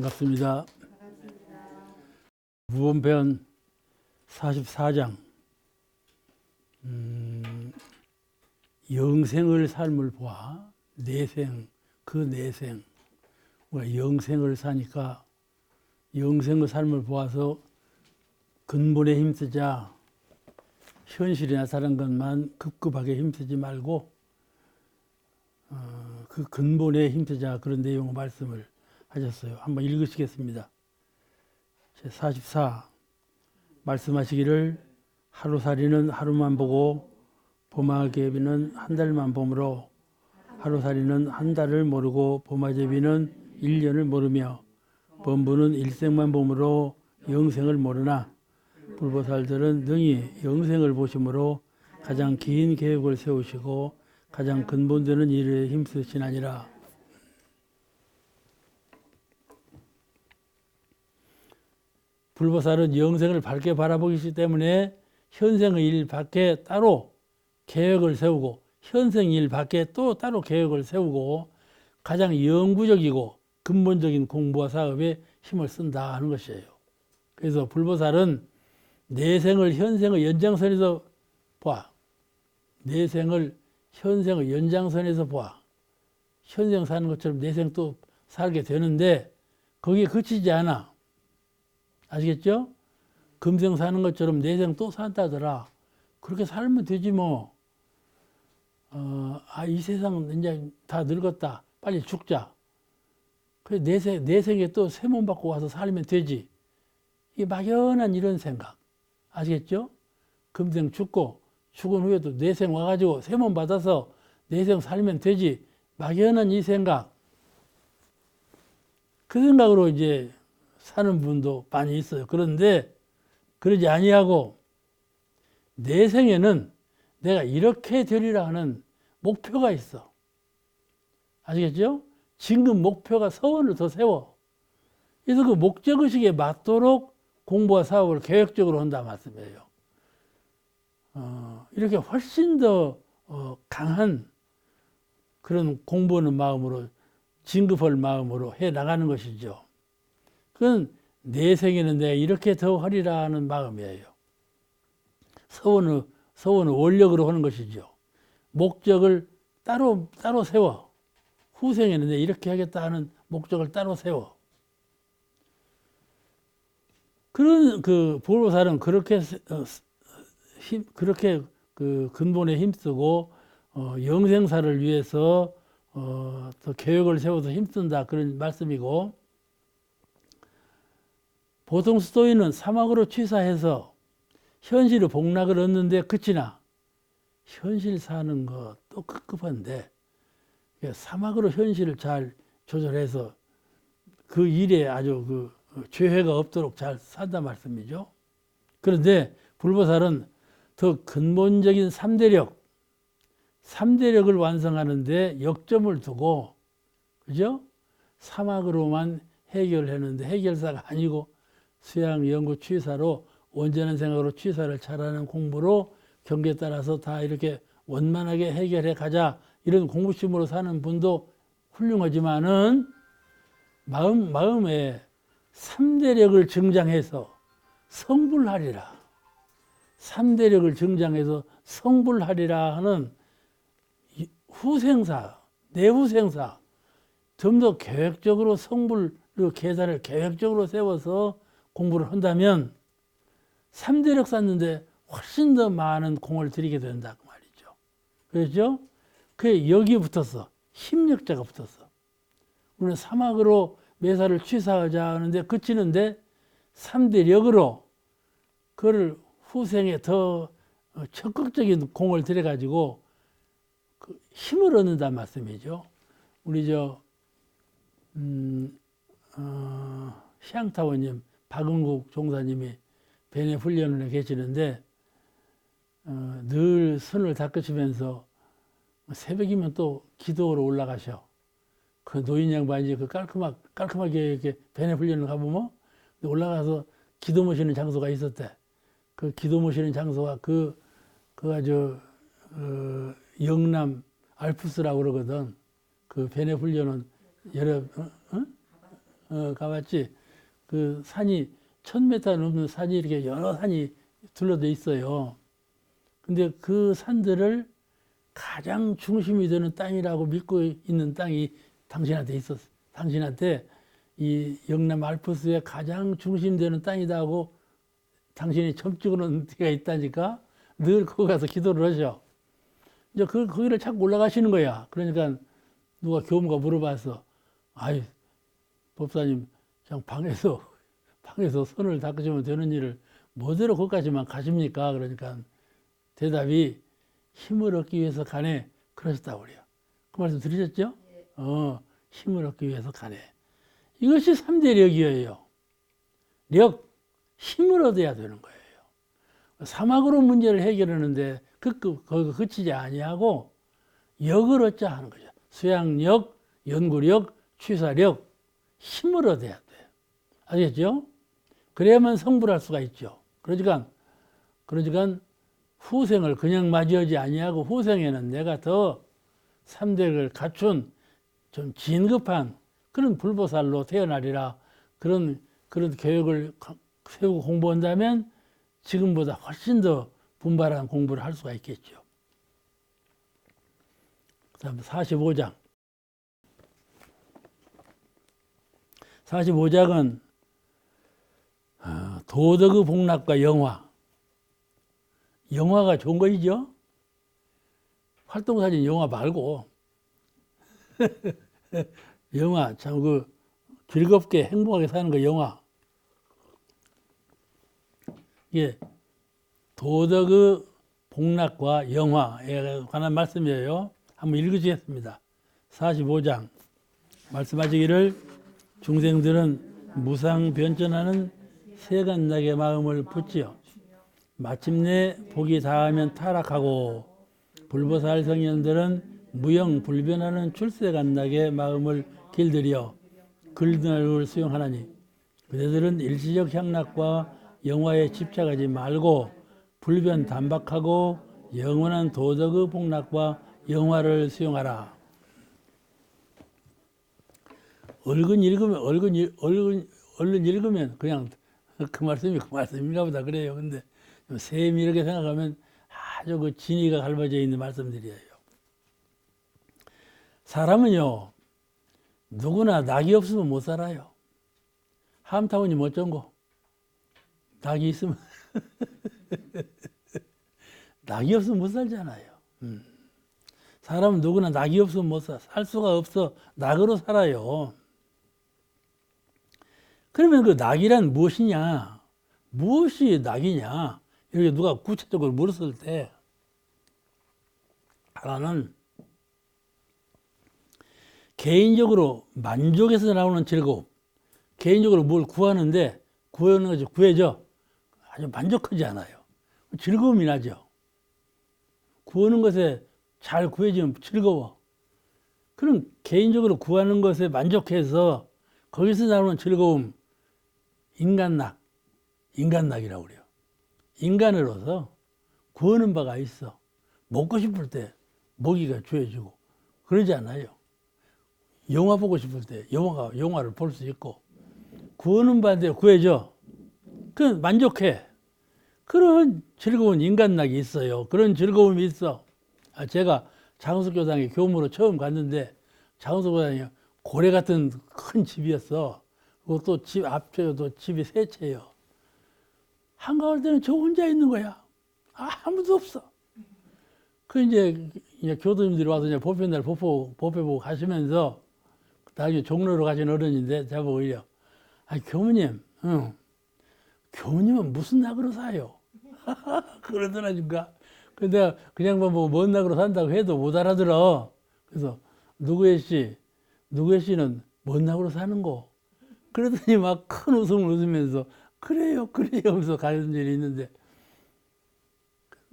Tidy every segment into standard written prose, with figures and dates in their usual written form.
반갑습니다. 무언편 44장 영생을 삶을 보아 내생, 그 내생 우리가 영생을 사니까 영생의 삶을 보아서 근본에 힘쓰자. 현실이 나타난 것만 급급하게 힘쓰지 말고 그 근본에 힘쓰자, 그런 내용의 말씀을 하셨어요. 한번 읽으시겠습니다. 제44 말씀하시기를 하루살이는 하루만 보고 보마개비는 한 달만 보므로 하루살이는 한 달을 모르고 보마제비는 1년을 모르며 범부는 일생만 보므로 영생을 모르나 불보살들은 능히 영생을 보심으로 가장 긴 계획을 세우시고 가장 근본되는 일에 힘쓰시나니라. 불보살은 영생을 밝게 바라보기 때문에 현생의 일 밖에 따로 계획을 세우고 현생 일 밖에 또 따로 계획을 세우고 가장 영구적이고 근본적인 공부와 사업에 힘을 쓴다 하는 것이에요. 그래서 불보살은 내생을 현생의 연장선에서 봐. 내생을 현생의 연장선에서 봐. 현생 사는 것처럼 내생 또 살게 되는데 거기에 그치지 않아. 아시겠죠? 금생 사는 것처럼 내생 또 산다더라. 그렇게 살면 되지 뭐. 이 세상은 이제 다 늙었다. 빨리 죽자. 그래 내생에 또 새 몸 받고 와서 살면 되지. 이 막연한 이런 생각. 아시겠죠? 금생 죽고 죽은 후에도 내생 와가지고 새 몸 받아서 내생 살면 되지. 막연한 이 생각. 그 생각으로 이제 사는 분도 많이 있어요. 그런데 그러지 아니하고 내 생에는 내가 이렇게 되리라 하는 목표가 있어. 아시겠죠? 진급 목표가 서원을 더 세워. 그래서 그 목적의식에 맞도록 공부와 사업을 계획적으로 한다 말씀이에요. 이렇게 훨씬 더 강한 그런 공부하는 마음으로 진급할 마음으로 해 나가는 것이죠. 그건 내 생에는 내가 이렇게 더 하리라 하는 마음이에요. 서원을 원력으로 하는 것이죠. 목적을 따로 세워. 후생에는 내가 이렇게 하겠다 하는 목적을 따로 세워. 그런 그 불보살은 그렇게 그 근본에 힘쓰고 영생사를 위해서 더 계획을 세워서 힘쓴다, 그런 말씀이고, 보통 수도인은 사막으로 취사해서 현실의 복락을 얻는데 그치나 현실 사는 것도 급급한데 사막으로 현실을 잘 조절해서 그 일에 아주 그 죄회가 없도록 잘 산다 말씀이죠. 그런데 불보살은 더 근본적인 3대력을 완성하는데 역점을 두고, 그죠? 사막으로만 해결했는데 해결사가 아니고 수양, 연구, 취사로 온전한 생각으로 취사를 잘하는 공부로 경계에 따라서 다 이렇게 원만하게 해결해 가자, 이런 공부심으로 사는 분도 훌륭하지만은 마음에 3대력을 증장해서 성불하리라. 3대력을 증장해서 성불하리라 하는 후생사, 내후생사, 좀 더 계획적으로 성불 계산을 계획적으로 세워서 공부를 한다면 3대력 쌓는데 훨씬 더 많은 공을 들이게 된다 그 말이죠. 그렇죠? 그게 여기에 붙었어. 힘력자가 붙었어. 우리는 사막으로 매사를 취사하자 하는데 그치는데 3대력으로 그걸 후생에 더 적극적인 공을 들여가지고 그 힘을 얻는다는 말씀이죠. 우리 시향타원님 박은국 종사님이 벤의 훈련을 계시는데 늘 손을 닦으시면서 새벽이면 또 기도로 올라가셔. 그 노인 양반이 그 깔끔하게 이렇게 벤의 훈련을 가보면 올라가서 기도 모시는 장소가 있었대. 그 기도 모시는 장소가 그 아주 영남 알프스라고 그러거든. 그 벤의 훈련은 여러 가봤지. 그 산이 1000m 넘는 산이 이렇게 여러 산이 둘러져 있어요. 근데 그 산들을 가장 중심이 되는 땅이라고 믿고 있는 땅이 당신한테 있었어. 당신한테 이 영남 알프스의 가장 중심되는 땅이다 하고 당신이 점찍어 놓은 데가 있다니까 늘 거기 가서 기도를 하셔. 이제 거기를 자꾸 올라가시는 거야. 그러니까 누가 교무가 물어봤어. 아이, 법사님, 그냥 방에서 손을 닦으시면 되는 일을 뭐대로 거기까지만 가십니까? 그러니까 대답이 힘을 얻기 위해서 가네. 그러셨다고 그래요. 그 말씀 들으셨죠? 힘을 얻기 위해서 가네. 이것이 3대 력이에요. 력, 힘을 얻어야 되는 거예요. 사막으로 문제를 해결하는데 거기 그치지 아니하고 역을 얻자 하는 거죠. 수양력, 연구력, 취사력, 힘을 얻어야 돼요. 알겠죠? 그래야만 성불할 수가 있죠. 그러니까 후생을 그냥 맞이하지 아니하고 후생에는 내가 더 3대를 갖춘 좀 진급한 그런 불보살로 태어나리라. 그런 계획을 세우고 공부한다면 지금보다 훨씬 더 분발한 공부를 할 수가 있겠죠. 그 다음 45장. 45장은 도덕의 복락과 영화. 영화가 좋은 거이죠? 활동사진 영화 말고 영화 참 즐겁게 행복하게 사는 거 영화. 이게 도덕의 복락과 영화에 관한 말씀이에요. 한번 읽으시겠습니다. 45장 말씀하시기를 중생들은 무상변전하는 세간락의 마음을 붙지어 마침내 복이 닿으면 타락하고 불보살 성현들은 무영불변하는 출세간락의 마음을 길들여 글들을 수용하나니 그대들은 일시적 향락과 영화에 집착하지 말고 불변 단박하고 영원한 도덕의 복락과 영화를 수용하라. 얼른 읽으면 그냥 그 말씀이 그 말씀인가 보다 그래요. 근데 세밀하게 생각하면 아주 진리가 갈라져 있는 말씀들이에요. 사람은요, 누구나 낙이 없으면 못 살아요. 함타운이 어쩐 거? 낙이 있으면 낙이 없으면 못 살잖아요. 사람은 누구나 낙이 없으면 못 살 수가 없어. 낙으로 살아요. 그러면 그 낙이란 무엇이냐? 무엇이 낙이냐? 이렇게 누가 구체적으로 물었을 때 하나는 개인적으로 만족해서 나오는 즐거움. 개인적으로 뭘 구하는데 구하는 것이 구해져. 아주 만족하지 않아요. 즐거움이 나죠. 구하는 것에 잘 구해지면 즐거워. 그럼 개인적으로 구하는 것에 만족해서 거기서 나오는 즐거움, 인간락이라고 그래요. 인간으로서 구하는 바가 있어. 먹고 싶을 때 먹이가 주어지고 그러지 않아요. 영화 보고 싶을 때 영화를 볼 수 있고 구하는 바인데 구해져. 그 만족해. 그런 즐거운 인간락이 있어요. 그런 즐거움이 있어. 제가 장우석 교당의 교무로 처음 갔는데 장우석 교당이 고래 같은 큰 집이었어. 그것도 집 앞쪽에도 집이 세 채예요. 한가할 때는 저 혼자 있는 거야. 아무도 없어. 이제 교도님들이 와서 이제 법회날 법회 보고 가시면서 나중에 종로로 가신 어른인데 저보고 이래요. 교무님, 교무님은 무슨 낙으로 사요? 그러더라니까. 근데 내가 그냥 뭐 뭔 낙으로 산다고 해도 못 알아들어. 그래서 누구의 씨는 뭔 낙으로 사는 거? 그러더니 막 큰 웃음을 웃으면서 그래요 하면서 가는 일이 있는데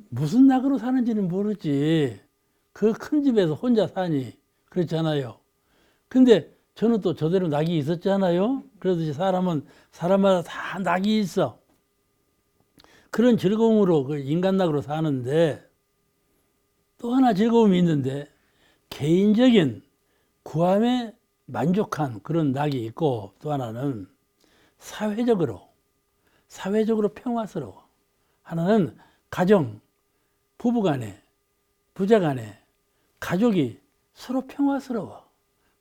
무슨 낙으로 사는지는 모르지. 그 큰 집에서 혼자 사니 그렇잖아요. 근데 저는 또 저대로 낙이 있었잖아요. 그러듯이 사람마다 다 낙이 있어. 그런 즐거움으로 그 인간낙으로 사는데 또 하나 즐거움이 있는데 개인적인 구함에 만족한 그런 낙이 있고, 또 하나는 사회적으로 평화스러워. 하나는 가정, 부부간에, 부자간에, 가족이 서로 평화스러워.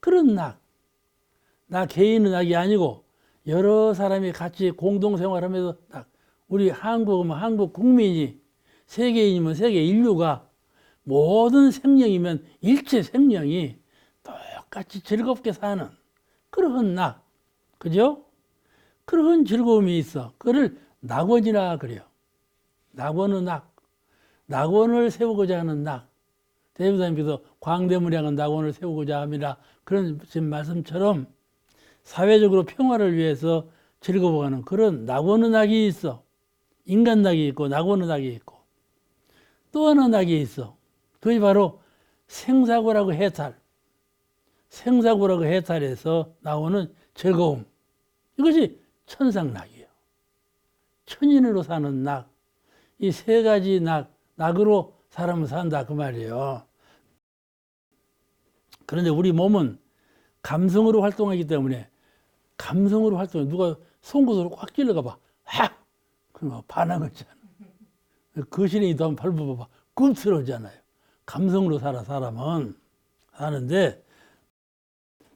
그런 낙. 나 개인의 낙이 아니고 여러 사람이 같이 공동생활하면서 낙. 우리 한국은 한국 국민이, 세계인이면 세계 인류가 모든 생명이면 일체 생명이 똑같이 즐겁게 사는 그런 낙. 그죠? 그런 즐거움이 있어. 그걸 낙원이라 그래요. 낙원의 낙. 낙원을 세우고자 하는 낙. 대부사님께서 광대문에 향한 낙원을 세우고자 합니다. 그런 말씀처럼 사회적으로 평화를 위해서 즐거워하는 그런 낙원의 낙이 있어. 인간 낙이 있고 낙원의 낙이 있고. 또 하나 낙이 있어. 그게 바로 생사고라고 해탈. 생사고라고 해탈해서 나오는 즐거움. 이것이 천상낙이에요. 천인으로 사는 낙. 이 세 가지 낙으로 사람은 산다 그 말이에요. 그런데 우리 몸은 감성으로 활동하기 때문에 감성으로 활동해. 누가 송곳으로 꽉 찔러가 봐. 하! 그럼 반항하잖아. 거실에 한번 밟아봐봐. 꿈틀어지잖아요. 감성으로 살아 사람은. 사는데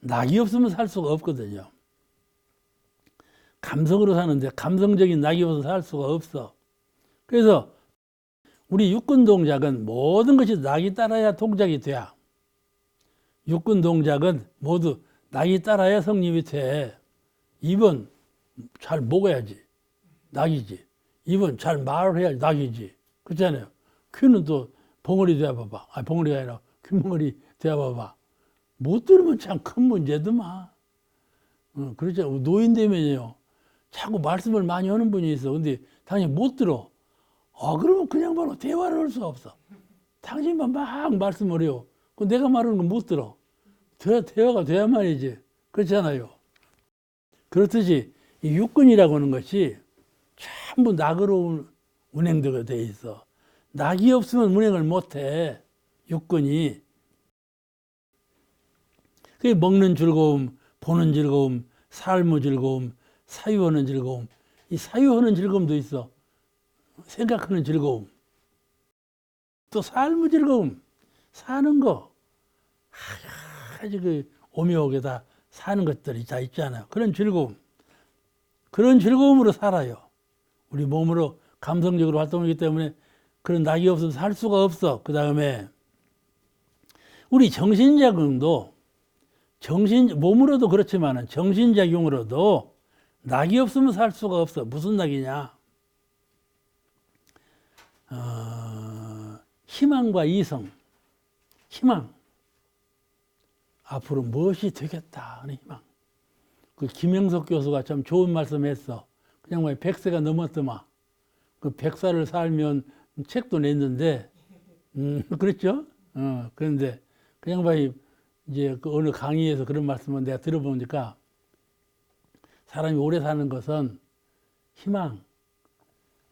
낙이 없으면 살 수가 없거든요. 감성으로 사는데 감성적인 낙이 없어서 살 수가 없어. 그래서 우리 육군 동작은 모든 것이 낙이 따라야 동작이 돼야. 육군 동작은 모두 낙이 따라야 성립이 돼. 입은 잘 먹어야지. 낙이지. 입은 잘 말을 해야지. 낙이지. 그렇잖아요. 귀는 또 벙어리 대봐봐. 아, 벙어리가 아니라 귀멍어리 대봐봐. 못 들으면 참 큰 문제더만. 그렇죠. 노인 되면요. 자꾸 말씀을 많이 하는 분이 있어. 근데 당연히 못 들어. 그러면 그냥 바로 대화를 할 수 없어. 당신만 막 말씀을 해요. 내가 말하는 건 못 들어. 대화가 돼야 말이지. 그렇잖아요. 그렇듯이 이 육군이라고 하는 것이 전부 낙으로 운행되게 돼 있어. 낙이 없으면 운행을 못 해. 육군이. 그게 먹는 즐거움, 보는 즐거움, 삶의 즐거움, 사유하는 즐거움. 이 사유하는 즐거움도 있어. 생각하는 즐거움. 또 삶의 즐거움. 사는 거. 아주 그 오묘하게 다 사는 것들이 다 있잖아요. 그런 즐거움. 그런 즐거움으로 살아요. 우리 몸으로 감성적으로 활동하기 때문에 그런 낙이 없으면 살 수가 없어. 그 다음에 우리 정신작용도 몸으로도 그렇지만 정신작용으로도 낙이 없으면 살 수가 없어. 무슨 낙이냐? 희망과 이성. 희망. 앞으로 무엇이 되겠다 하는 희망. 그 김영석 교수가 참 좋은 말씀했어. 그냥 뭐 100세가 넘었더만. 그 100살을 살면 책도 냈는데, 그렇죠? 그런데 그 양반이 이제 그 어느 강의에서 그런 말씀을 내가 들어보니까 사람이 오래 사는 것은 희망.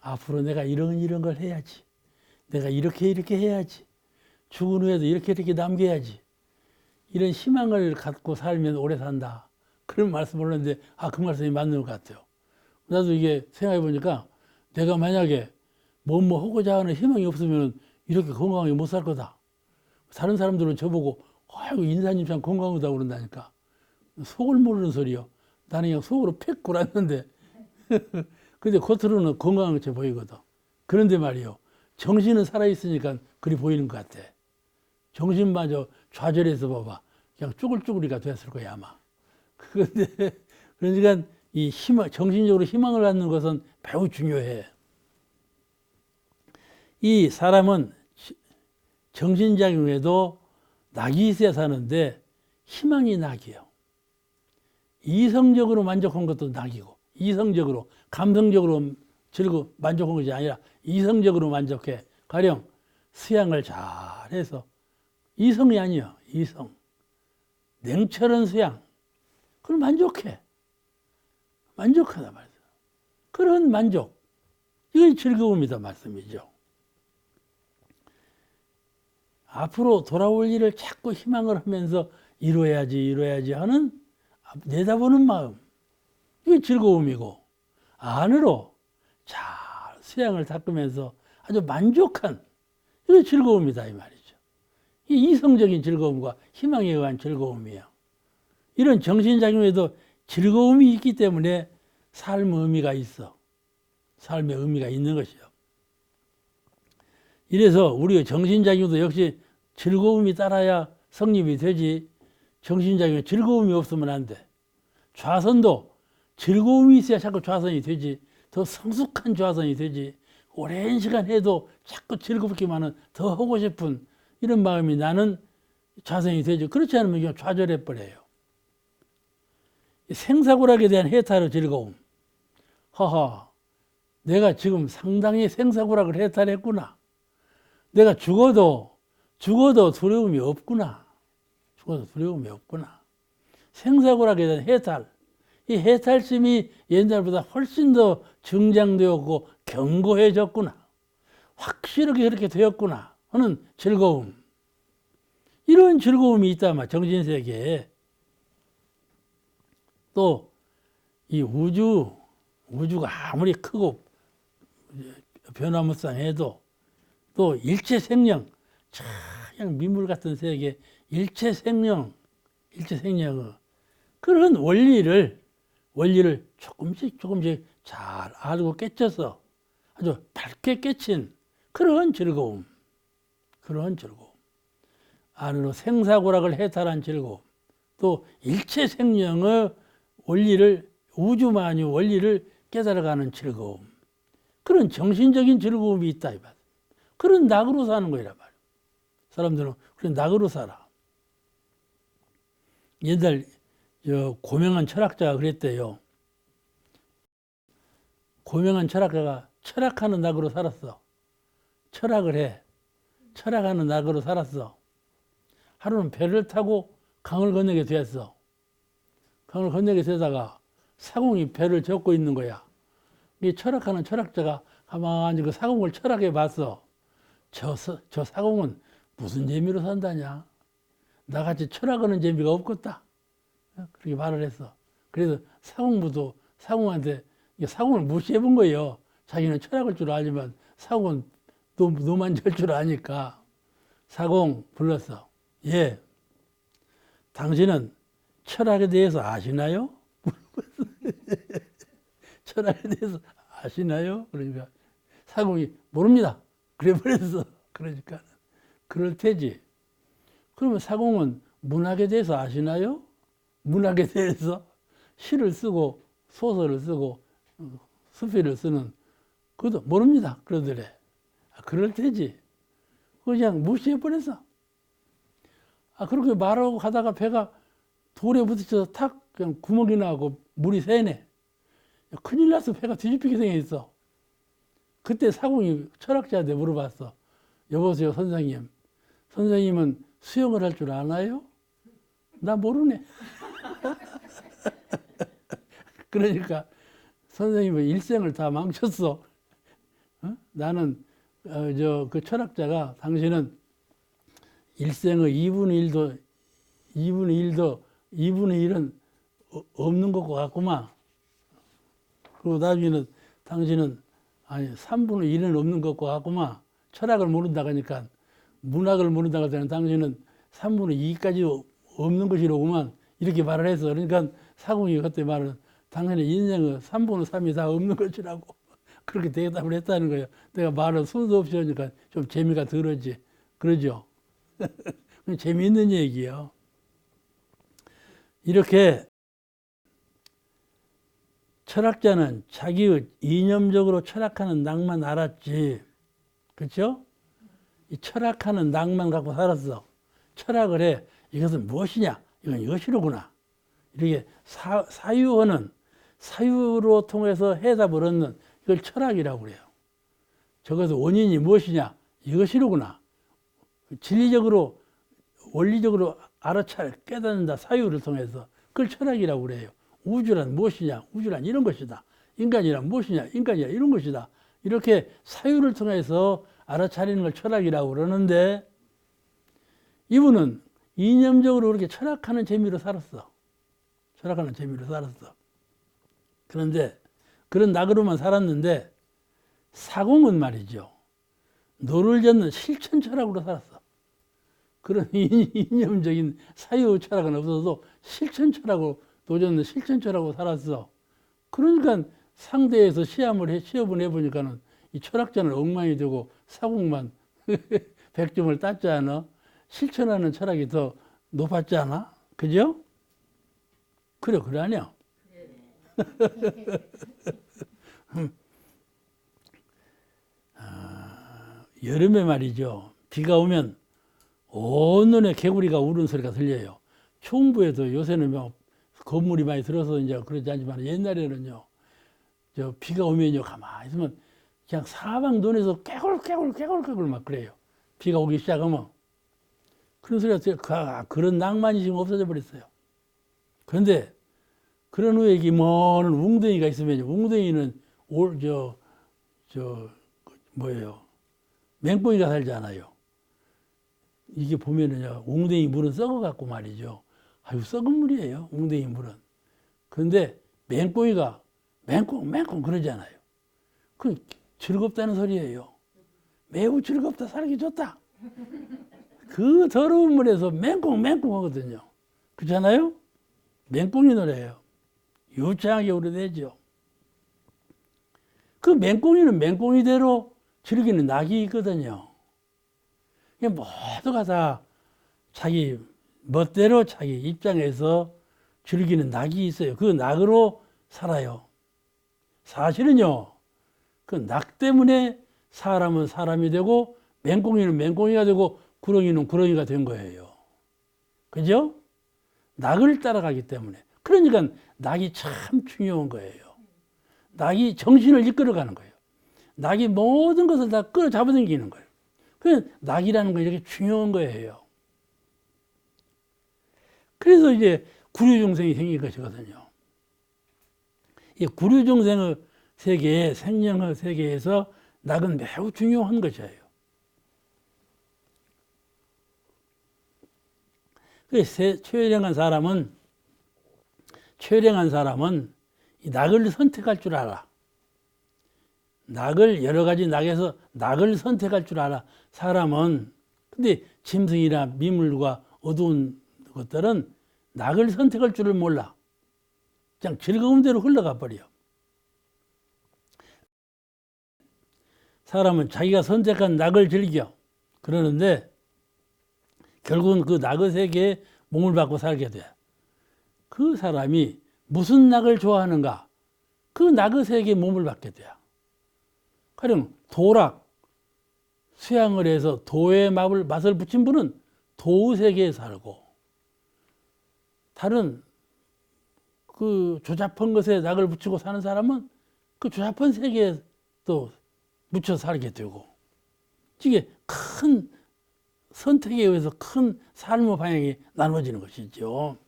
앞으로 내가 이런 걸 해야지. 내가 이렇게 해야지. 죽은 후에도 이렇게 남겨야지. 이런 희망을 갖고 살면 오래 산다. 그런 말씀을 하는데, 그 말씀이 맞는 것 같아요. 나도 이게 생각해 보니까 내가 만약에 뭐 하고자 하는 희망이 없으면 이렇게 건강하게 못 살 거다. 다른 사람들은 저보고, 아이고, 인사님 참 건강하다고 그런다니까. 속을 모르는 소리요. 나는 그냥 속으로 팩 골았는데. 근데 겉으로는 건강한 것처럼 보이거든. 그런데 말이요. 정신은 살아있으니까 그리 보이는 것 같아. 정신마저 좌절해서 봐봐. 그냥 쭈글쭈글이가 됐을 거야, 아마. 그런데, 그러니까 이 정신적으로 희망을 갖는 것은 매우 중요해. 이 사람은 정신작용에도 낙이 있어야 사는데 희망이 낙이에요. 이성적으로 만족한 것도 낙이고, 이성적으로, 감성적으로 만족한 것이 아니라 이성적으로 만족해. 가령 수양을 잘해서 이성이 아니야. 이성. 냉철한 수양. 그걸 만족해. 만족하다 말이야. 그런 만족. 이건 즐거움이다 말씀이죠. 앞으로 돌아올 일을 자꾸 희망을 하면서 이루어야지 하는 내다보는 마음. 이게 즐거움이고, 안으로 잘 수양을 닦으면서 아주 만족한 이게 즐거움이다 이 말이죠. 이 이성적인 즐거움과 희망에 의한 즐거움이에요. 이런 정신작용에도 즐거움이 있기 때문에 삶의 의미가 있어. 삶의 의미가 있는 것이요. 이래서 우리의 정신작용도 역시 즐거움이 따라야 성립이 되지, 정신작용에 즐거움이 없으면 안 돼. 좌선도 즐거움이 있어야 자꾸 좌선이 되지, 더 성숙한 좌선이 되지, 오랜 시간 해도 자꾸 즐겁기만 하는 더 하고 싶은 이런 마음이 나는 좌선이 되죠. 그렇지 않으면 그냥 좌절해 버려요. 생사고락에 대한 해탈의 즐거움. 허허, 내가 지금 상당히 생사고락을 해탈했구나. 내가 죽어도 두려움이 없구나. 죽어도 두려움이 없구나. 생사고락에 대한 해탈. 이 해탈심이 옛날보다 훨씬 더 증장되었고 견고해졌구나. 확실하게 그렇게 되었구나 하는 즐거움. 이런 즐거움이 있다마 정신세계에. 또 이 우주가 아무리 크고 변화무쌍해도 또 일체생명, 그냥 민물 같은 세계, 일체생명의 그런 원리를 조금씩 잘 알고 깨쳐서 아주 밝게 깨친 그런 즐거움. 안으로 생사고락을 해탈한 즐거움. 또 일체생명의 원리를, 우주만유 원리를 깨달아가는 즐거움. 그런 정신적인 즐거움이 있다. 그런 낙으로 사는 거란 말이야. 사람들은 그런 낙으로 살아. 옛날 고명한 철학자가 그랬대요. 고명한 철학자가 철학하는 낙으로 살았어. 철학을 해. 철학하는 낙으로 살았어. 하루는 배를 타고 강을 건너게 되었어. 강을 건너게 되다가 사공이 배를 젓고 있는 거야. 이 철학하는 철학자가 가만히 그 사공을 철학해 봤어. 저 사공은 무슨 재미로 산다냐? 나같이 철학하는 재미가 없겠다. 그렇게 말을 했어. 그래서 사공한테 사공을 무시해 본 거예요. 자기는 철학할 줄 알지만 사공은 노만 절 줄 아니까. 사공 불렀어. 예, 당신은 철학에 대해서 아시나요? 철학에 대해서 아시나요? 그러니까 사공이 모릅니다. 그래 버렸어. 그러니까 그럴 테지. 그러면 사공은 문학에 대해서 아시나요? 문학에 대해서 시를 쓰고 소설을 쓰고 수필을 쓰는 그것도 모릅니다. 그러더래. 그럴 테지. 그냥 무시해 버렸어. 그렇게 말하고 가다가 배가 돌에 부딪혀서 탁 그냥 구멍이 나고 물이 새네. 큰일 났어. 배가 뒤집히게 생겼어. 그때 사공이 철학자한테 물어봤어. 여보세요, 선생님. 선생님은 수영을 할 줄 아나요? 나 모르네. 그러니까 선생님은 일생을 다 망쳤어. 나는 그 철학자가 당신은 일생의 2분의 1은 없는 것 같구만. 그리고 나중에는 당신은 3분의 1은 없는 것 같구만. 철학을 모른다고 하니까, 문학을 모른다고 하니까 당신은 3분의 2까지 없는 것이로구만. 이렇게 말을 해서. 그러니까 사공이 그때 말은 당신의 인생의 3분의 3이 다 없는 것이라고. 그렇게 대답을 했다는 거예요. 내가 말을 수도 없이 하니까 좀 재미가 덜하지. 그러죠? 재미있는 얘기예요. 이렇게 철학자는 자기의 이념적으로 철학하는 낙만 알았지. 그렇죠? 이 철학하는 낙만 갖고 살았어. 철학을 해. 이것은 무엇이냐? 이건 이것이로구나. 이렇게 사유로 통해서 해답을 얻는 이걸 철학이라고 그래요. 적어도 원인이 무엇이냐? 이것이로구나. 진리적으로, 원리적으로 깨닫는다. 사유를 통해서. 그걸 철학이라고 그래요. 우주란 무엇이냐? 우주란 이런 것이다. 인간이란 무엇이냐? 인간이란 이런 것이다. 이렇게 사유를 통해서 알아차리는 걸 철학이라고 그러는데, 이분은 이념적으로 그렇게 철학하는 재미로 살았어. 철학하는 재미로 살았어. 그런데 그런 낙으로만 살았는데 사공은 말이죠. 노를 젓는 실천 철학으로 살았어. 그런 이념적인 사유 철학은 없어도 실천 철학으로 도전은 실천 철학으로 살았어. 그러니까 상대에서 시험을 해보니까는 이 철학자는 엉망이 되고 사공만 100점을 땄지 않아? 실천하는 철학이 더 높았지 않아? 그죠? 그래 아니야? 여름에 말이죠. 비가 오면 온 눈에 개구리가 우는 소리가 들려요. 총부에도 요새는 뭐 건물이 많이 들어서 이제 그러지 않지만 옛날에는요. 저 비가 오면요. 가만히 있으면 그냥 사방 눈에서 깨굴 막 그래요. 비가 오기 시작하면. 그런 소리가 들려요. 그런 낭만이 지금 없어져 버렸어요. 그런데 그런 후에 이게 먼 웅덩이가 있으면 웅덩이는 뭐예요? 맹꽁이가 살잖아요. 이게 보면은요, 웅덩이 물은 썩어갖고 말이죠. 아유, 썩은 물이에요, 웅덩이 물은. 그런데 맹꽁이가 맹꽁 그러잖아요. 그 즐겁다는 소리예요. 매우 즐겁다, 살기 좋다. 그 더러운 물에서 맹꽁 하거든요. 그렇잖아요? 맹꽁이 노래예요. 유창하게 우려내죠. 그 맹꽁이는 맹꽁이대로 즐기는 낙이 있거든요. 모두가 다 자기 멋대로 자기 입장에서 즐기는 낙이 있어요. 그 낙으로 살아요. 사실은요, 그 낙 때문에 사람은 사람이 되고 맹꽁이는 맹꽁이가 되고 구렁이는 구렁이가 된 거예요. 그죠? 낙을 따라가기 때문에. 그러니까 낙이 참 중요한 거예요. 낙이 정신을 이끌어가는 거예요. 낙이 모든 것을 다 끌어잡아당기는 거예요. 그 낙이라는 건 이렇게 중요한 거예요. 그래서 이제 구류중생이 생긴 것이거든요. 이 구류중생의 세계, 생명의 세계에서 낙은 매우 중요한 것이에요. 최령한 사람은 이 낙을 선택할 줄 알아. 낙을 여러 가지 낙에서 낙을 선택할 줄 알아. 사람은. 근데 짐승이나 미물과 어두운 것들은 낙을 선택할 줄을 몰라. 그냥 즐거운 대로 흘러가 버려. 사람은 자기가 선택한 낙을 즐겨. 그러는데 결국은 그 낙의 세계에 몸을 받고 살게 돼. 그 사람이 무슨 낙을 좋아하는가? 그 낙의 세계에 몸을 받게 돼. 가령 도락, 수양을 해서 도의 맛을 붙인 분은 도의 세계에 살고, 다른 그 조잡한 것에 낙을 붙이고 사는 사람은 그 조잡한 세계에 또 묻혀 살게 되고, 이게 큰 선택에 의해서 큰 삶의 방향이 나눠지는 것이죠.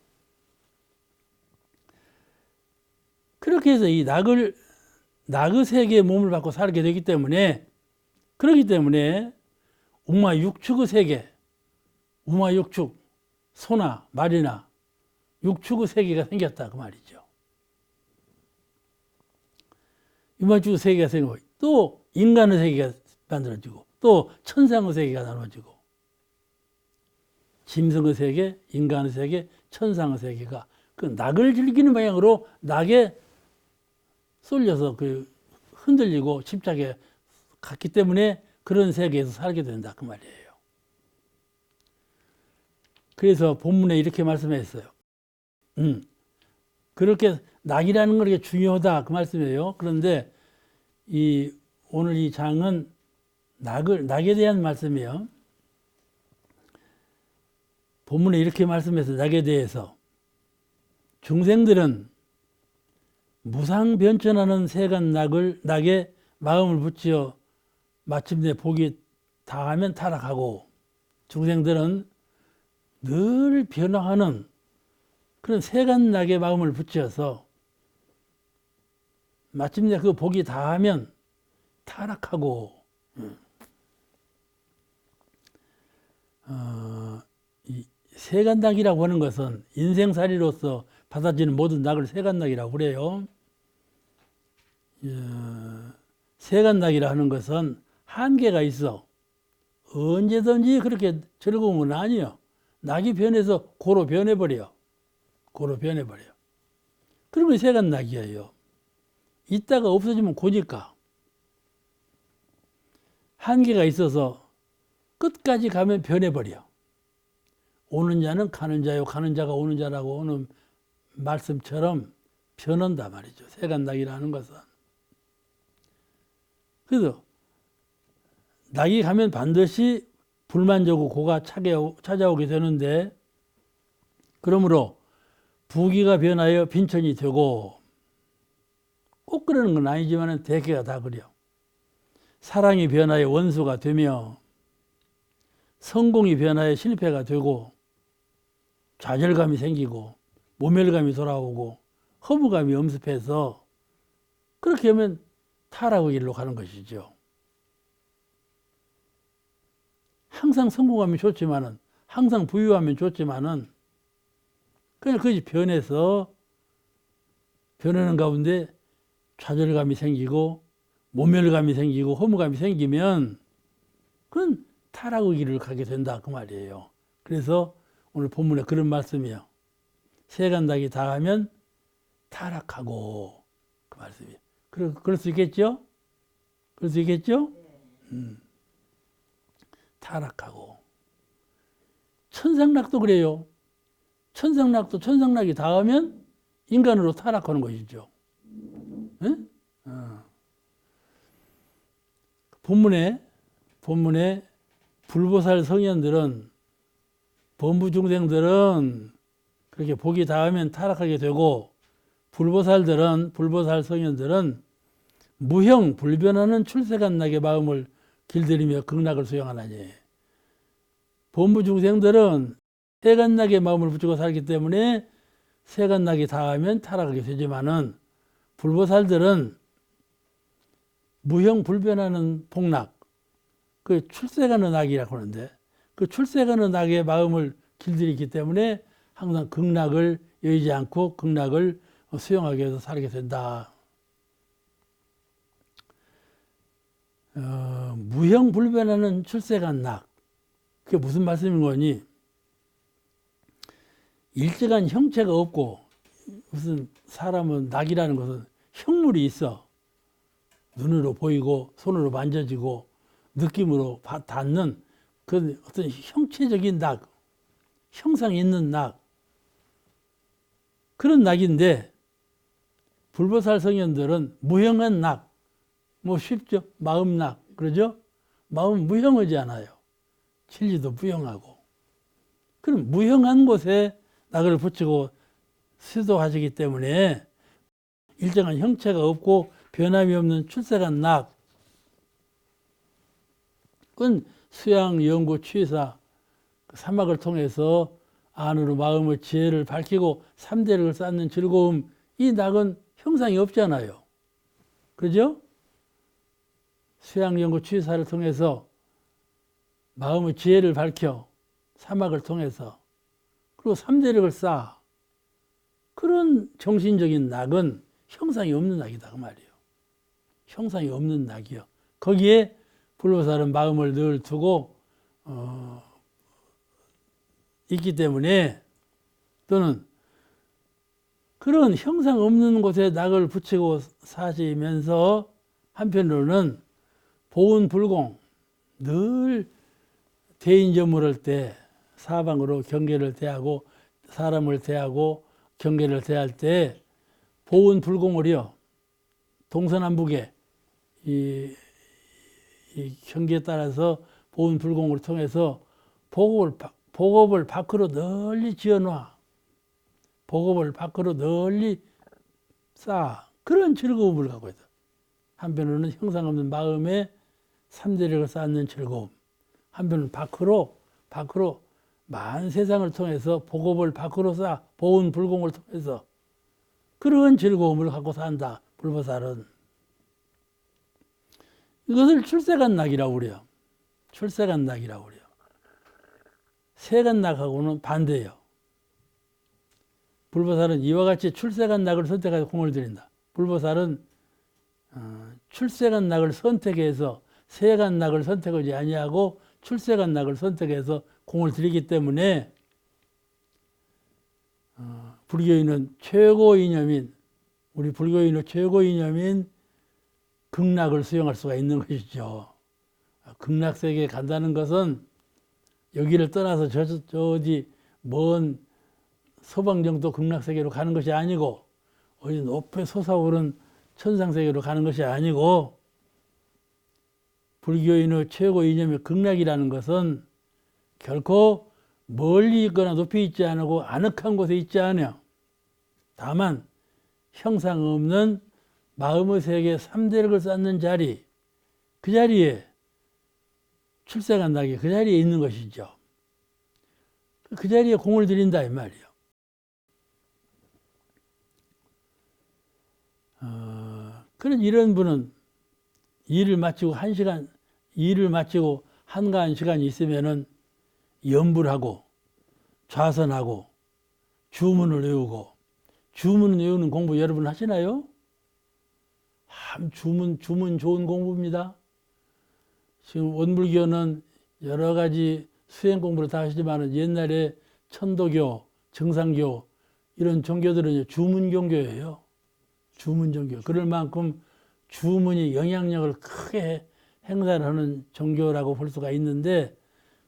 그렇게 해서 이 낙의 세계에 몸을 받고 살게 되기 때문에, 그렇기 때문에 우마육축의 세계, 우마육축, 소나 말이나 육축의 세계가 생겼다 그 말이죠. 우마육축의 세계가 생기고 또 인간의 세계가 만들어지고 또 천상의 세계가 나눠지고, 짐승의 세계, 인간의 세계, 천상의 세계가 그 낙을 즐기는 방향으로 낙에 쏠려서 그 흔들리고 집착에 갔기 때문에 그런 세계에서 살게 된다 그 말이에요. 그래서 본문에 이렇게 말씀했어요. 그렇게 낙이라는 건 이렇게 중요하다 그 말씀이에요. 그런데 오늘 이 장은 낙에 대한 말씀이에요. 본문에 이렇게 말씀해서 낙에 대해서 중생들은 무상변천하는 세간 낙에 마음을 붙여 마침내 복이 다하면 타락하고, 중생들은 늘 변화하는 그런 세간 낙에 마음을 붙여서 마침내 그 복이 다하면 타락하고, 이 세간낙이라고 하는 것은 인생살이로서 받아지는 모든 낙을 세간낙이라고 그래요. 세간낙이라 하는 것은 한계가 있어. 언제든지 그렇게 즐거운 건 아니에요. 낙이 변해서 고로 변해버려. 고로 변해버려. 그런 게 세간낙이에요. 있다가 없어지면 고니까. 한계가 있어서 끝까지 가면 변해버려. 오는 자는 가는 자요, 가는 자가 오는 자라고 오는 말씀처럼 변한다 말이죠. 세간낙이라는 것은. 그래서 낙이 가면 반드시 불만족고 고가 찾아오게 되는데, 그러므로 부귀가 변하여 빈천이 되고, 꼭 그러는 건 아니지만 대개가 다 그래요. 사랑이 변하여 원수가 되며, 성공이 변하여 실패가 되고, 좌절감이 생기고, 모멸감이 돌아오고, 허무감이 엄습해서 그렇게 하면 타락의 길로 가는 것이죠. 항상 성공하면 좋지만은, 항상 부유하면 좋지만은, 그냥 그것이 변해서, 변하는 가운데 좌절감이 생기고, 모멸감이 생기고, 허무감이 생기면, 그건 타락의 길을 가게 된다. 그 말이에요. 그래서 오늘 본문에 그런 말씀이에요. 세간낙이 닿으면 타락하고, 그 말씀이에요. 그럴 수 있겠죠? 그럴 수 있겠죠? 타락하고. 천상낙도 그래요. 천상낙도 천상낙이 닿으면 인간으로 타락하는 것이죠. 본문에 불보살 성현들은, 범부중생들은 그렇게 복이 닿으면 타락하게 되고, 불보살 성현들은 무형 불변하는 출세간낙의 마음을 길들이며 극락을 수용하나니, 범부중생들은 세간낙의 마음을 붙이고 살기 때문에 세간낙이 닿으면 타락하게 되지만은, 불보살들은 무형 불변하는 복락, 그 출세가는 낙이라고 하는데, 그 출세가는 낙의 마음을 길들이기 때문에 항상 극락을 여의지 않고 극락을 수용하기 위해서 살게 된다. 무형 불변하는 출세간 낙, 그게 무슨 말씀인 거니? 일정한 형체가 없고, 무슨 사람은 낙이라는 것은 형물이 있어. 눈으로 보이고 손으로 만져지고 느낌으로 닿는 그 어떤 형체적인 낙, 형상이 있는 낙, 그런 낙인데, 불보살 성현들은 무형한 낙, 뭐 쉽죠? 마음낙, 그러죠? 마음은 무형하지 않아요. 진리도 무형하고. 그럼 무형한 곳에 낙을 붙이고 수도하시기 때문에 일정한 형체가 없고 변함이 없는 출세간 낙, 그건 수양, 연구, 취사, 사막을 통해서 안으로 마음의 지혜를 밝히고 삼대력을 쌓는 즐거움, 이 낙은 형상이 없잖아요. 그죠? 수양, 연구, 취사를 통해서 마음의 지혜를 밝혀 사막을 통해서, 그리고 삼대력을 쌓아, 그런 정신적인 낙은 형상이 없는 낙이다 그 말이에요. 형상이 없는 낙이요. 거기에 불보살은 마음을 늘 두고 있기 때문에, 또는 그런 형상 없는 곳에 낙을 붙이고 사시면서 한편으로는 보은불공, 늘 대인전물할 때 사방으로 경계를 대하고 사람을 대하고 경계를 대할 때 보은불공을요, 동서남북에 이 경계에 따라서 보은불공을 통해서 복업을 밖으로 널리 지어놔. 복업을 밖으로 널리 쌓아. 그런 즐거움을 갖고 있다. 한편으로는 형상 없는 마음에 삼대력을 쌓는 즐거움, 한편은 밖으로 만 세상을 통해서 복업을 밖으로 쌓아, 보은불공을 통해서 그런 즐거움을 갖고 산다. 불보살은. 이것을 출세간 낙이라고 그래요. 출세간 낙이라고 그래요. 세간낙하고는 반대예요. 불보살은 이와 같이 출세간낙을 선택해서 공을 들인다. 불보살은 출세간낙을 선택해서 세간낙을 선택하지 아니하고 출세간낙을 선택해서 공을 들이기 때문에 불교인은 최고 이념인 우리 불교인의 최고 이념인 극락을 수용할 수가 있는 것이죠. 극락세계에 간다는 것은 여기를 떠나서 저 어디 먼 서방 정도 극락세계로 가는 것이 아니고 어디 높이 솟아오른 천상세계로 가는 것이 아니고 불교인의 최고 이념의 극락이라는 것은 결코 멀리 있거나 높이 있지 않고 아늑한 곳에 있지 않아요. 다만 형상 없는 마음의 세계 3대력을 쌓는 자리, 그 자리에 출세간낙이 그 자리에 있는 것이죠. 그 자리에 공을 들인다 이 말이에요. 그런 이런 분은 일을 마치고 한가한 시간이 있으면은 염불하고 좌선하고 주문을 외우고 주문 외우는 공부 여러분 하시나요? 주문 좋은 공부입니다. 지금 원불교는 여러 가지 수행 공부를 다 하시지만 옛날에 천도교, 정상교 이런 종교들은 주문 종교예요. 주문 종교. 그럴 만큼 주문이 영향력을 크게 행사를 하는 종교라고 볼 수가 있는데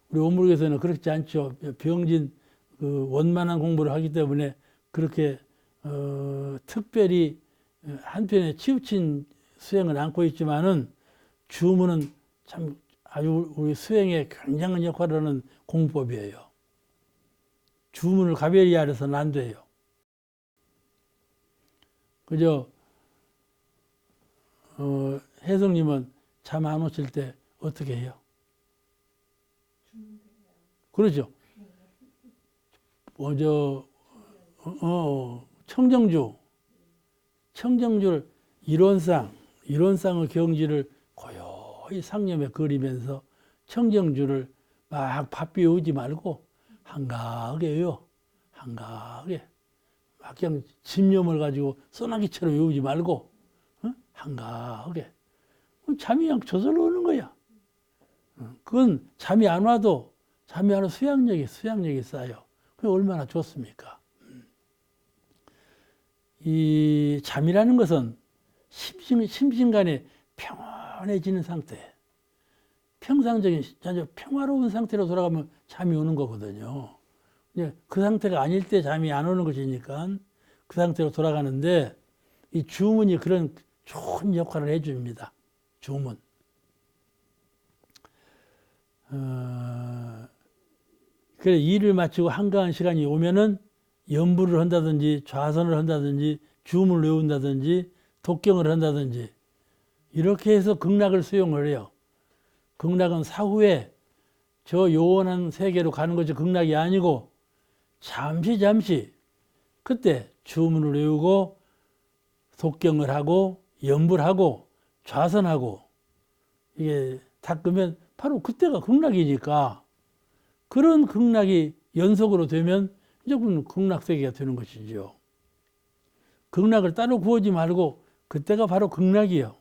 우리 원불교에서는 그렇지 않죠. 병진 원만한 공부를 하기 때문에 그렇게 특별히 한편에 치우친 수행을 안고 있지만은 주문은 참 아주 우리 수행에 굉장한 역할을 하는 공법이에요. 주문을 가벼이 하려서는 안 돼요. 그죠? 혜성님은 잠 안 오실 때 어떻게 해요? 그렇죠. 먼저 청정주를 이론상의 경지를 고요히 상념에 그리면서 청정주를 막 바삐우지 말고 한가하게 외워. 한가하게. 막 그냥 집념을 가지고 소나기처럼 외우지 말고 한가하게. 잠이 그냥 저절로 오는 거야. 그건 잠이 안 와도 수양력이 쌓여. 그게 얼마나 좋습니까? 이 잠이라는 것은 심신간에 평온해지는 상태, 평상적인 아주 평화로운 상태로 돌아가면 잠이 오는 거거든요. 그 상태가 아닐 때 잠이 안 오는 것이니까 그 상태로 돌아가는데 이 주문이 그런 좋은 역할을 해줍니다. 주문. 그래 일을 마치고 한가한 시간이 오면은 염불을 한다든지 좌선을 한다든지 주문을 외운다든지 독경을 한다든지 이렇게 해서 극락을 수용을 해요. 극락은 사후에 저 요원한 세계로 가는 것이 극락이 아니고 잠시 그때 주문을 외우고 독경을 하고 염불하고 좌선하고 이게 닦으면 바로 그때가 극락이니까 그런 극락이 연속으로 되면 이제 그건 극락세계가 되는 것이죠. 극락을 따로 구하지 말고 그때가 바로 극락이에요.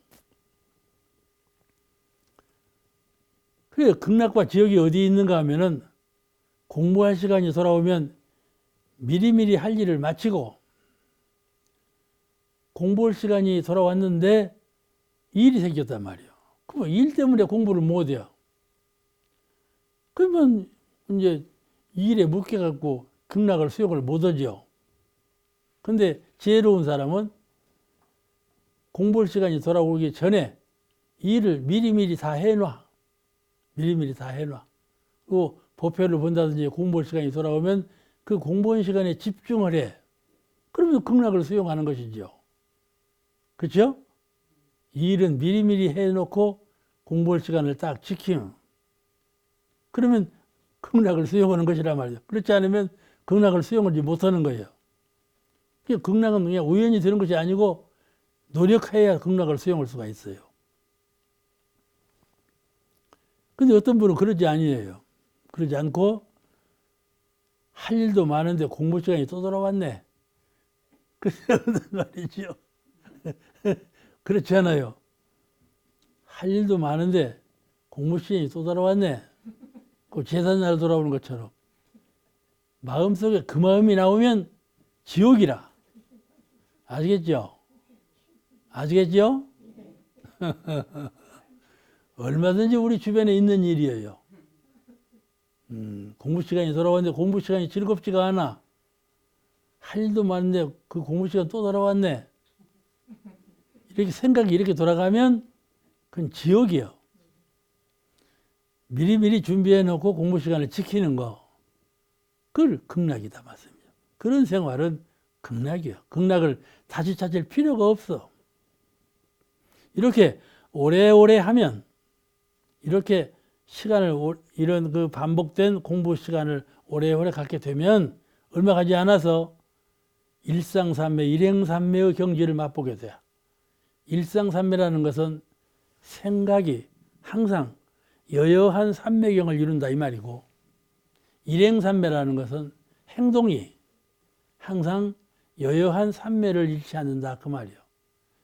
그래 극락과 지역이 어디 있는가 하면은 공부할 시간이 돌아오면 미리미리 할 일을 마치고 공부할 시간이 돌아왔는데 일이 생겼단 말이에요. 그러면 일 때문에 공부를 못해요. 그러면 이제 일에 묶여갖고 극락을 수용을 못하죠. 근데 지혜로운 사람은 공부할 시간이 돌아오기 전에 일을 미리미리 다 해놔. 그리고 보표를 본다든지 공부할 시간이 돌아오면 그 공부한 시간에 집중을 해. 그러면 극락을 수용하는 것이죠. 그렇죠? 일은 미리미리 해놓고 공부할 시간을 딱 지키면 그러면 극락을 수용하는 것이란 말이죠. 그렇지 않으면 극락을 수용하지 못하는 거예요. 극락은 그냥 우연히 되는 것이 아니고 노력해야 극락을 수용할 수가 있어요. 근데 어떤 분은 그러지 아니에요. 그러지 않고 할 일도 많은데 공부 시간이 또 돌아왔네. 그런 말이죠. 그렇지 않아요? 할 일도 많은데 공부 시간이 또 돌아왔네. 그 제삿날 돌아오는 것처럼. 마음속에 그 마음이 나오면 지옥이라. 아시겠죠? 아시겠죠? 얼마든지 우리 주변에 있는 일이에요. 공부 시간이 돌아왔는데 공부 시간이 즐겁지가 않아. 할 일도 많은데 그 공부 시간 또 돌아왔네. 이렇게 생각이 이렇게 돌아가면 그건 지옥이요. 미리미리 준비해 놓고 공부 시간을 지키는 거. 그걸 극락이다 맞습니다. 그런 생활은 극락이요. 극락을 다시 찾을 필요가 없어. 이렇게 오래오래 하면 이렇게 시간을 이런 그 반복된 공부 시간을 오래오래 갖게 되면 얼마 가지 않아서 일상삼매, 일행삼매의 경지를 맛보게 돼요. 일상삼매라는 것은 생각이 항상 여여한 삼매경을 이룬다 이 말이고, 일행삼매라는 것은 행동이 항상 여여한 삼매를 잃지 않는다 그 말이에요.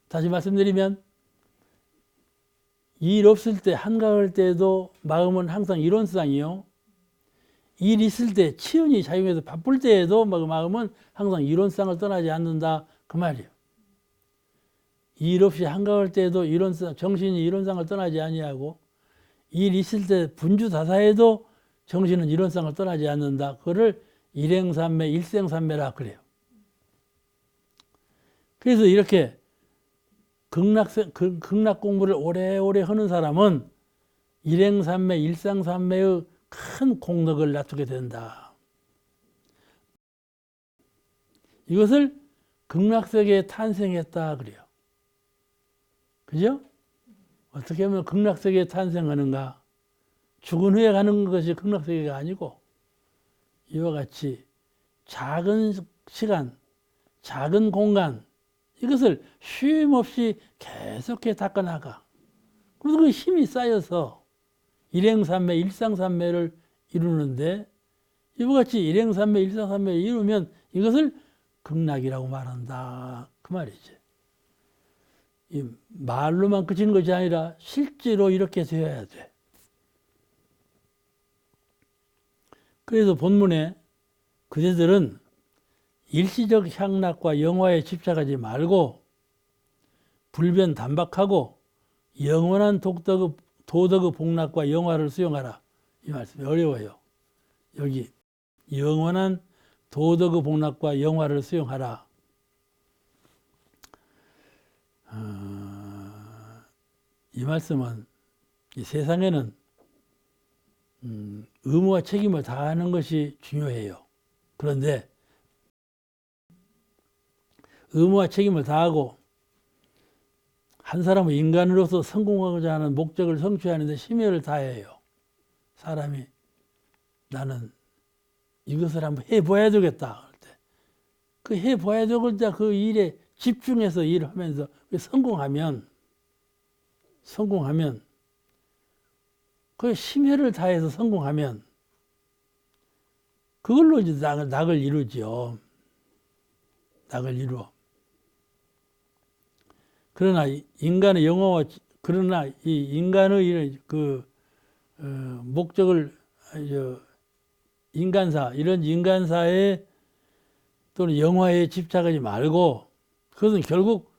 다시 말씀드리면 일 없을 때 한가할 때도 마음은 항상 이론상이요. 일 있을 때 치연히 작용해서 바쁠 때에도 마음은 항상 이론상을 떠나지 않는다 그 말이에요. 일 없이 한가할 때에도 이론상, 정신이 이론상을 떠나지 아니하고, 일 있을 때 분주다사에도 정신은 이론상을 떠나지 않는다. 그거를 일행삼매, 일생삼매라 그래요. 그래서 이렇게 극락 공부를 오래오래 하는 사람은 일행삼매, 일상삼매의 큰 공덕을 놔두게 된다. 이것을 극락세계에 탄생했다 그래요. 그죠? 어떻게 하면 극락세계에 탄생하는가? 죽은 후에 가는 것이 극락세계가 아니고 이와 같이 작은 시간, 작은 공간 이것을 쉼없이 계속해 닦아나가. 그래서 그 힘이 쌓여서 일행삼매, 일상삼매를 이루는데 이와 같이 일행삼매, 일상삼매를 이루면 이것을 극락이라고 말한다. 그 말이지. 이 말로만 그치는 것이 아니라 실제로 이렇게 되어야 돼. 그래서 본문에 그대들은 일시적 향락과 영화에 집착하지 말고 불변단박하고 영원한 도덕의 복락과 영화를 수용하라. 이 말씀이 어려워요. 여기 영원한 도덕의 복락과 영화를 수용하라. 이 말씀은 이 세상에는 의무와 책임을 다하는 것이 중요해요. 그런데 의무와 책임을 다하고 한 사람은 인간으로서 성공하고자 하는 목적을 성취하는 데 심혈을 다해요. 사람이 나는 이것을 한번 해봐야 되겠다. 그 해봐야 되겠다. 그 일에 집중해서 일하면서 성공하면 그 심혈을 다해서 성공하면 그걸로 이제 낙을 이루죠. 낙을 이루어. 그러나 인간의 영어와 그러나 이 인간의 그 목적을 인간사 이런 인간사에 또는 영화에 집착하지 말고 그것은 결국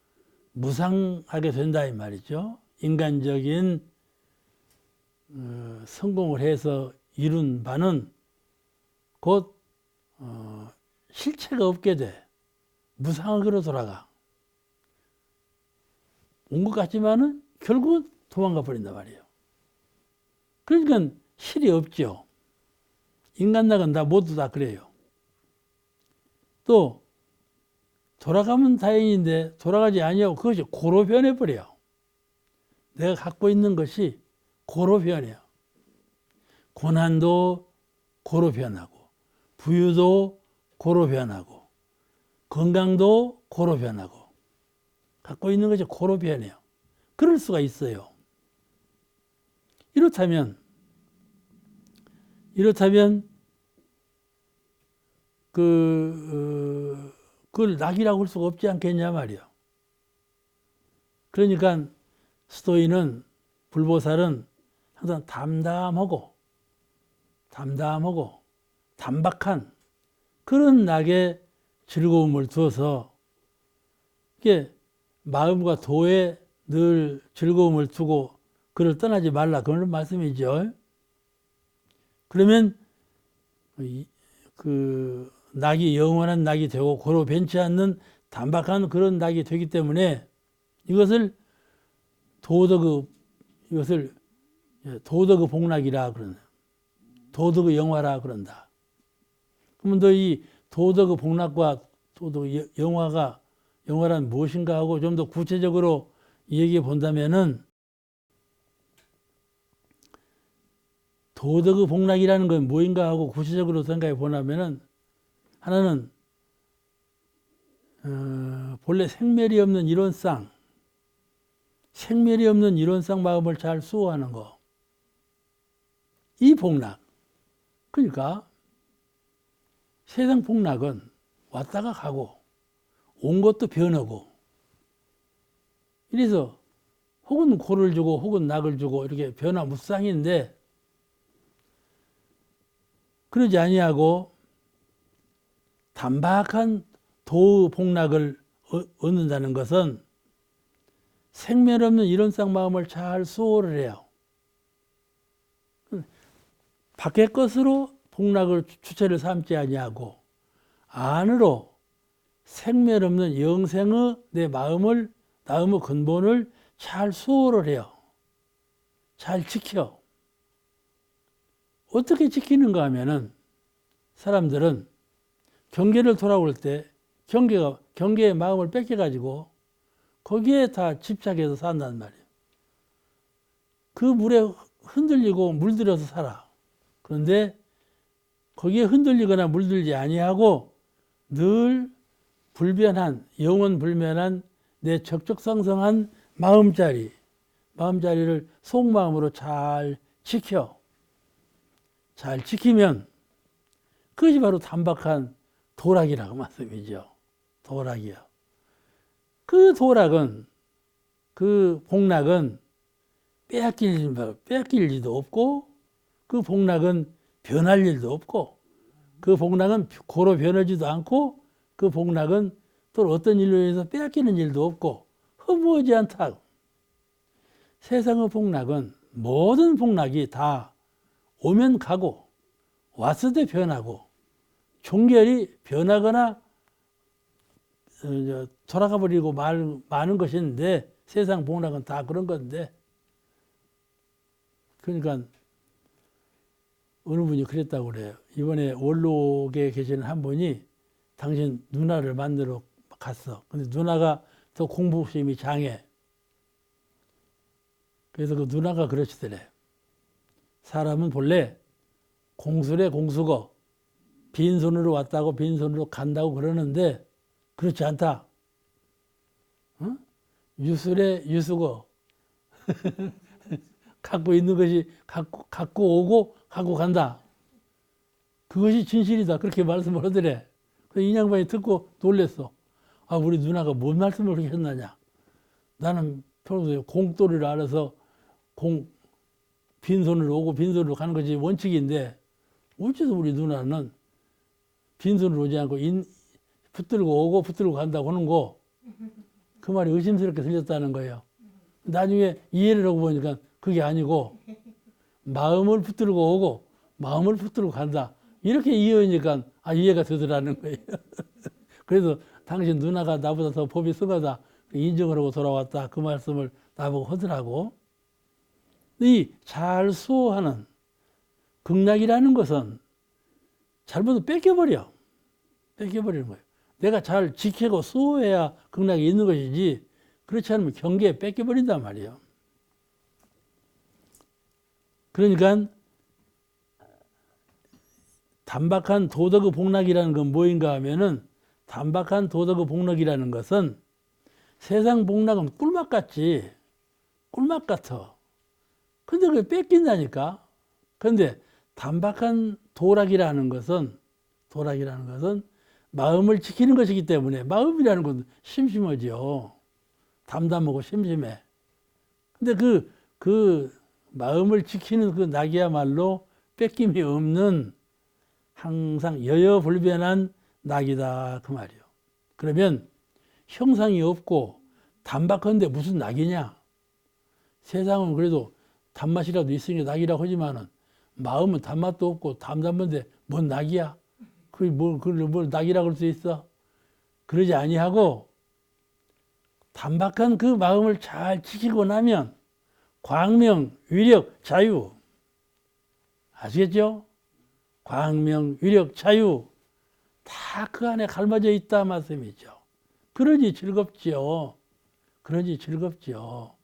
무상하게 된다 이 말이죠. 인간적인 성공을 해서 이룬 바는 곧 실체가 없게 돼. 무상으로 돌아가. 온 것 같지만은 결국은 도망가 버린단 말이에요. 그러니까 실이 없죠. 인간락은 다 모두 다 그래요. 또 돌아가면 다행인데 돌아가지 아니하고 그것이 고로 변해버려요. 내가 갖고 있는 것이 고로 변해요. 고난도 고로 변하고 부유도 고로 변하고 건강도 고로 변하고 갖고 있는 것이 고로 변해요. 그럴 수가 있어요. 이렇다면 그걸 낙이라고 할 수가 없지 않겠냐 말이요. 그러니까 스토인은, 불보살은 항상 담담하고 담박한 그런 낙에 즐거움을 두어서 이게 마음과 도에 늘 즐거움을 두고 그를 떠나지 말라, 그런 말씀이죠. 그러면 그 낙이 영원한 낙이 되고 고로 변치 않는 담박한 그런 낙이 되기 때문에 이것을 도덕의 복락이라 그러네. 도덕의 영화라 그런다. 그러면 너 이 도덕의 복락과 도덕의 영화란 무엇인가 하고 좀 더 구체적으로 얘기해 본다면은, 도덕의 복락이라는 건 뭐인가 하고 구체적으로 생각해 보냐면은, 하나는 본래 생멸이 없는 이론상 마음을 잘 수호하는 거, 이 복락. 그러니까 세상 복락은 왔다가 가고 온 것도 변하고, 이래서 혹은 고를 주고 혹은 낙을 주고 이렇게 변화무쌍인데, 그러지 아니하고 담박한 도의 복락을 얻는다는 것은 생멸 없는 이론상 마음을 잘 수호를 해요. 밖의 것으로 복락을 주체를 삼지 아니하고 안으로 생멸 없는 영생의 내 마음의 근본을 잘 수호를 해요. 잘 지켜. 어떻게 지키는가 하면은, 사람들은 경계를 돌아올 때 경계의 마음을 뺏겨가지고 거기에 다 집착해서 산단 말이에요. 그 물에 흔들리고 물들어서 살아. 그런데 거기에 흔들리거나 물들지 아니하고 늘 영원 불변한 내 적적성성한 마음자리를 속마음으로 잘 지켜. 잘 지키면 그것이 바로 담박한 도락이라고 말씀이죠. 도락이요. 그 도락은, 그 복락은 빼앗길 일도 없고, 그 복락은 변할 일도 없고, 그 복락은 고로 변하지도 않고, 그 복락은 또 어떤 일로 인해서 빼앗기는 일도 없고, 허무하지 않다. 세상의 복락은, 모든 복락이 다 오면 가고 왔을 때 변하고 종결이 변하거나 돌아가 버리고 마는 것인데, 세상 복락은 다 그런 건데, 그러니까 어느 분이 그랬다고 그래요. 이번에 원록에 계시는 한 분이 당신 누나를 만나러 갔어. 근데 누나가 더 공부심이 장해. 그래서 그 누나가 그러시더래. 사람은 본래 공술에 공수고 빈손으로 왔다고 빈손으로 간다고 그러는데 그렇지 않다. 어? 유술에 유수고 갖고 있는 것이 갖고 오고 갖고 간다. 그것이 진실이다. 그렇게 말씀을 하더래. 그래서 이 양반이 듣고 놀랬어. 아, 우리 누나가 뭔 말씀을 그렇게 했느냐. 나는 평소에 공도리를 알아서 빈손으로 오고 빈손으로 가는 것이 원칙인데, 어째서 우리 누나는 빈손으로 오지 않고 붙들고 오고 붙들고 간다고 하는 거, 그 말이 의심스럽게 들렸다는 거예요. 나중에 이해를 하고 보니까 그게 아니고 마음을 붙들고 오고 마음을 붙들고 간다. 이렇게 이해하니까 이해가 되더라는 거예요. 그래서 당신 누나가 나보다 더 법이 성하다 인정을 하고 돌아왔다. 그 말씀을 나보고 하더라고. 이 잘 수호하는 극락이라는 것은 잘못 뺏겨버리는 거예요. 내가 잘 지키고 수호해야 극락이 있는 것이지, 그렇지 않으면 경계에 뺏겨버린단 말이에요. 그러니까 담박한 도덕의 복락이라는 건 뭐인가 하면은, 담박한 도덕의 복락이라는 것은 세상 복락은 꿀맛 같지. 꿀맛 같아. 근데 그게 뺏긴다니까. 근데 담박한 도락이라는 것은 도락이라는 것은 마음을 지키는 것이기 때문에 마음이라는 건 심심하죠. 담담하고 심심해. 근데 그 마음을 지키는 그 낙이야말로 뺏김이 없는 항상 여여불변한 낙이다 그 말이에요. 그러면 형상이 없고 단박한데 무슨 낙이냐? 세상은 그래도 단맛이라도 있으니까 낙이라고 하지만은 마음은 단맛도 없고 담담한데 뭔 낙이야? 그걸 뭘 낙이라고 할 수 있어? 그러지 아니하고 단박한 그 마음을 잘 지키고 나면 광명, 위력, 자유. 아시겠죠? 광명, 위력, 자유. 다 그 안에 갈마져 있다 말씀이죠. 그러니 즐겁죠. 그러니 즐겁죠.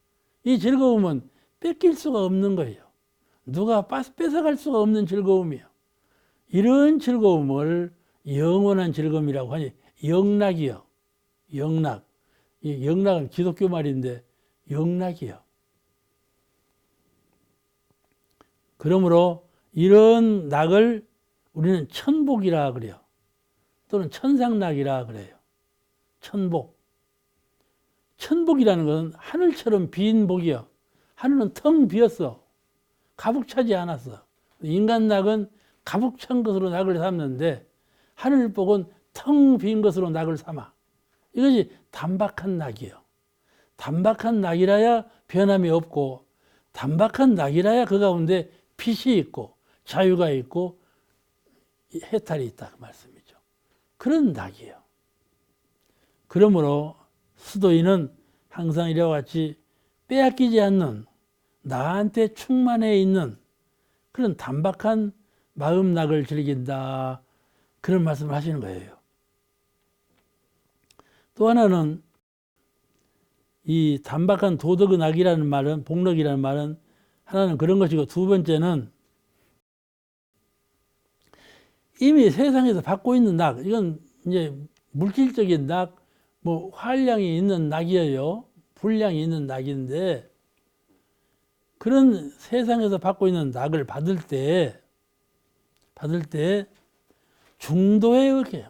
이 즐거움은 뺏길 수가 없는 거예요. 누가 뺏어갈 수가 없는 즐거움이에요. 이런 즐거움을 영원한 즐거움이라고 하니 영락이요. 영락. 이 영락은 기독교 말인데 영락이요. 그러므로 이런 낙을 우리는 천복이라 그래요. 또는 천상낙이라 그래요. 천복. 천복이라는 것은 하늘처럼 빈 복이요. 하늘은 텅 비었어. 가득 차지 않았어. 인간낙은 가득 찬 것으로 낙을 삼는데 하늘복은 텅 빈 것으로 낙을 삼아. 이것이 단박한 낙이에요. 단박한 낙이라야 변함이 없고 단박한 낙이라야 그 가운데 빛이 있고 자유가 있고 해탈이 있다 그 말씀이죠. 그런 낙이에요. 그러므로 수도인은 항상 이와 같이 빼앗기지 않는 나한테 충만해 있는 그런 단박한 마음낙을 즐긴다. 그런 말씀을 하시는 거예요. 또 하나는 이 단박한 도덕의 낙이라는 말은, 복락이라는 말은 하나는 그런 것이고, 두 번째는 이미 세상에서 받고 있는 낙, 이건 이제 물질적인 낙, 뭐 활량이 있는 낙이에요. 분량이 있는 낙인데, 그런 세상에서 받고 있는 낙을 받을 때 중도에 이렇게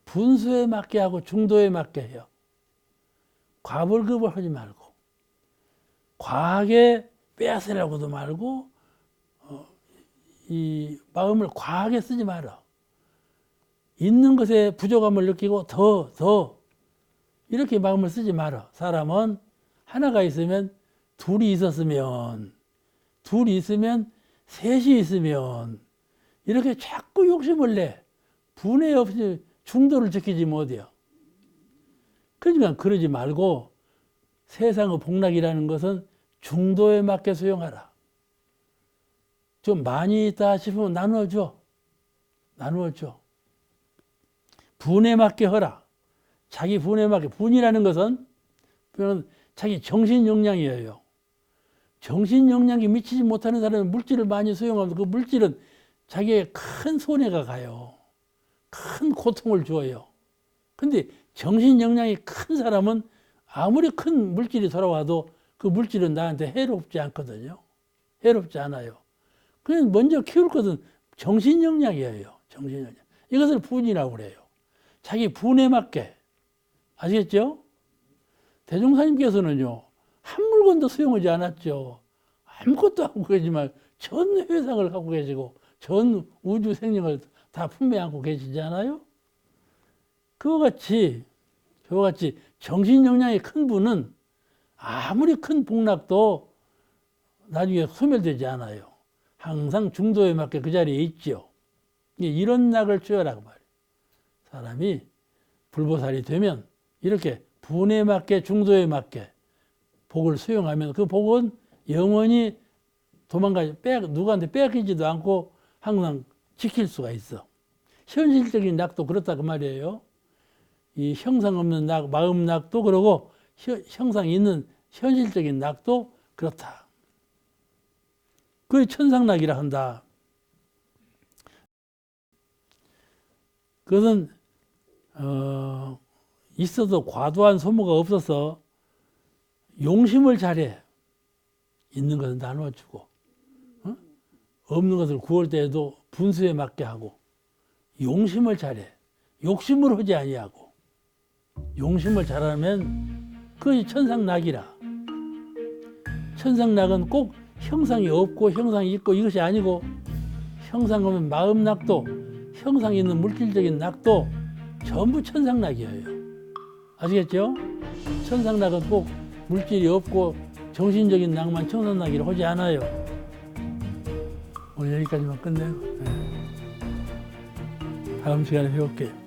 분수에 맞게 하고 중도에 맞게 해요. 과불급을 하지 말고, 과하게 빼앗으려고도 말고, 이 마음을 과하게 쓰지 마라. 있는 것에 부족함을 느끼고 더 이렇게 마음을 쓰지 마라. 사람은 하나가 있으면 둘이 있으면 셋이 있으면 이렇게 자꾸 욕심을 내 분해 없이 중도를 지키지 못해요. 그러니까 그러지 말고 세상의 복락이라는 것은 중도에 맞게 수용하라. 좀 많이 있다 싶으면 나누어줘. 분에 맞게 하라. 자기 분에 맞게. 분이라는 것은 자기 정신 역량이에요. 정신 역량이 미치지 못하는 사람은 물질을 많이 수용하면서 그 물질은 자기의 큰 손해가 가요. 큰 고통을 줘요. 근데 정신 역량이 큰 사람은 아무리 큰 물질이 돌아와도 그 물질은 나한테 해롭지 않거든요. 해롭지 않아요. 그냥 먼저 키울 것은 정신 역량이에요. 정신 역량. 이것을 분이라고 그래요. 자기 분에 맞게. 아시겠죠? 대종사님께서는요, 한 물건도 수용하지 않았죠. 아무것도 하고 계시지만 전 회상을 갖고 계시고 전 우주 생명을 다 품에 안고 계시잖아요. 그와 같이 정신 역량이 큰 분은 아무리 큰 복락도 나중에 소멸되지 않아요. 항상 중도에 맞게 그 자리에 있죠. 이런 낙을 취하라고 말이에요. 사람이 불보살이 되면 이렇게 분에 맞게 중도에 맞게 복을 수용하면 그 복은 영원히 누구한테 빼앗기지도 않고 항상 지킬 수가 있어. 현실적인 낙도 그렇다 그 말이에요. 이 형상 없는 낙, 마음 낙도 그러고 형상이 있는 현실적인 낙도 그렇다. 그게 천상낙이라 한다. 그것은 있어도 과도한 소모가 없어서 용심을 잘해. 있는 것은 나눠주고 없는 것을 구할 때에도 분수에 맞게 하고 용심을 잘해. 욕심을 하지 아니하고. 용심을 잘하면 그것이 천상낙이라. 천상낙은 꼭 형상이 없고 형상이 있고 이것이 아니고, 형상하면 마음낙도, 형상이 있는 물질적인 낙도 전부 천상낙이에요. 아시겠죠? 천상낙은 꼭 물질이 없고 정신적인 낙만 천상낙이라고 하지 않아요. 오늘 여기까지만 끝내요. 다음 시간에 배울게요.